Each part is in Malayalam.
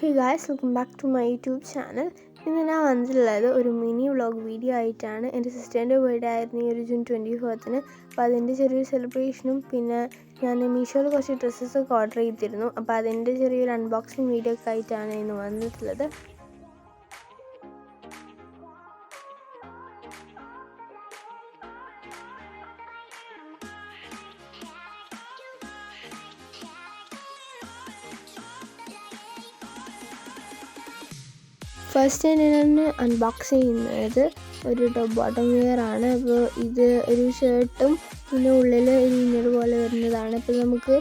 Hey guys, welcome back to my YouTube channel. ഇന്ന് ഞാൻ വന്നിട്ടുള്ളത് ഒരു മിനി വ്ളോഗ് വീഡിയോ ആയിട്ടാണ്. എൻ്റെ സിസ്റ്ററിൻ്റെ ബർത്ത്ഡേ ആയിരുന്നു ഈ ഒരു ജൂൺ 24th. അപ്പോൾ അതിൻ്റെ ചെറിയൊരു സെലിബ്രേഷനും പിന്നെ ഞാൻ മീഷോയിൽ കുറച്ച് ഡ്രസ്സസൊക്കെ ഓർഡർ ചെയ്തിരുന്നു. അപ്പോൾ അതിൻ്റെ ചെറിയൊരു അൺബോക്സിങ് വീഡിയോ ഒക്കെ ആയിട്ടാണ് ഇന്ന് വന്നിട്ടുള്ളത്. ഫസ്റ്റ് ഞാൻ അൺബോക്സ് ചെയ്യുന്നത് ഒരു ടോപ്പ് ബോട്ടം വെയർ ആണ്. അപ്പോൾ ഇത് ഒരു ഷർട്ടും പിന്നെ ഉള്ളിൽ ഒരു ഇന്നർ പോലെ വരുന്നതാണ്. അപ്പോൾ നമുക്ക്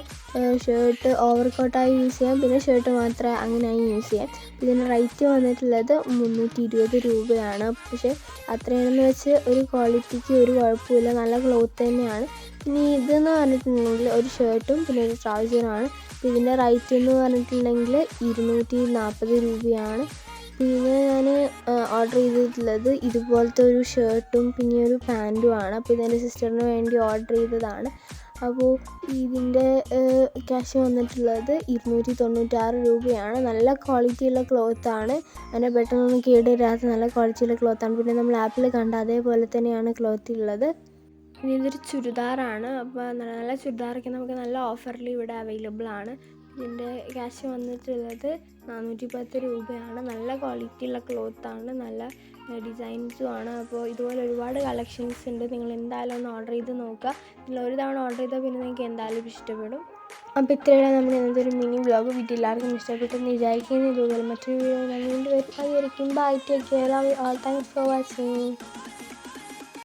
ഷർട്ട് ഓവർകോട്ടായി യൂസ് ചെയ്യാം, പിന്നെ ഷർട്ട് മാത്രമേ അങ്ങനെയായി യൂസ് ചെയ്യാം. ഇതിന് റേറ്റ് വന്നിട്ടുള്ളത് 320 രൂപയാണ്. പക്ഷേ അത്രയാണെന്ന് വെച്ച് ഒരു ക്വാളിറ്റിക്ക് ഒരു കുഴപ്പമില്ല, നല്ല ക്ലോത്ത് തന്നെയാണ്. പിന്നെ ഇതെന്ന് പറഞ്ഞിട്ടുണ്ടെങ്കിൽ ഒരു ഷർട്ടും പിന്നെ ഒരു ട്രൗസറുമാണ്. ഇതിൻ്റെ റേറ്റ് എന്ന് പറഞ്ഞിട്ടുണ്ടെങ്കിൽ 240 രൂപയാണ്. പിന്നെ ഞാൻ ഓർഡർ ചെയ്തിട്ടുള്ളത് ഇതുപോലത്തെ ഒരു ഷർട്ടും പിന്നെ ഒരു പാൻറ്റുമാണ്. അപ്പോൾ ഇതെൻ്റെ സിസ്റ്ററിന് വേണ്ടി ഓർഡർ ചെയ്തതാണ്. അപ്പോൾ ഇതിൻ്റെ ക്യാഷ് വന്നിട്ടുള്ളത് 296 രൂപയാണ്. നല്ല ക്വാളിറ്റിയുള്ള ക്ലോത്താണ്, അങ്ങനെ പെട്ടെന്നൊന്നും കേടുവരാത്ത നല്ല ക്വാളിറ്റിയുള്ള ക്ലോത്താണ്. പിന്നെ നമ്മൾ ആപ്പിൽ കണ്ട അതേപോലെ തന്നെയാണ് ക്ലോത്ത് ഉള്ളത്. പിന്നെ ഇതൊരു ചുരിദാറാണ്. അപ്പോൾ നല്ല ചുരിദാറൊക്കെ നമുക്ക് നല്ല ഓഫറിൽ ഇവിടെ അവൈലബിൾ ആണ്. ഇതിൻ്റെ ക്യാഷ് വന്നിട്ടുള്ളത് 410 രൂപയാണ്. നല്ല ക്വാളിറ്റിയുള്ള ക്ലോത്താണ്, നല്ല ഡിസൈൻസുമാണ്. അപ്പോൾ ഇതുപോലെ ഒരുപാട് കളക്ഷൻസ് ഉണ്ട്. നിങ്ങൾ എന്തായാലും ഒന്ന് ഓർഡർ ചെയ്ത് നോക്കുക. നിങ്ങൾ ഒരു തവണ ഓർഡർ ചെയ്താൽ പിന്നെ നിങ്ങൾക്ക് എന്തായാലും ഇഷ്ടപ്പെടും. അപ്പോൾ ഇത്രയാണ് നമ്മുടെ ഇന്നത്തെ ഒരു മിനി വ്ളോഗ്. വീട്ടിൽ എല്ലാവർക്കും ഇഷ്ടപ്പെട്ടെന്ന് വിചാരിക്കുന്നത്. ഇതുപോലെ മറ്റൊരു വീഡിയോ ഞാൻ വീണ്ടും വരും. അതുവരെയും bye, take care, love you all, thanks for watching.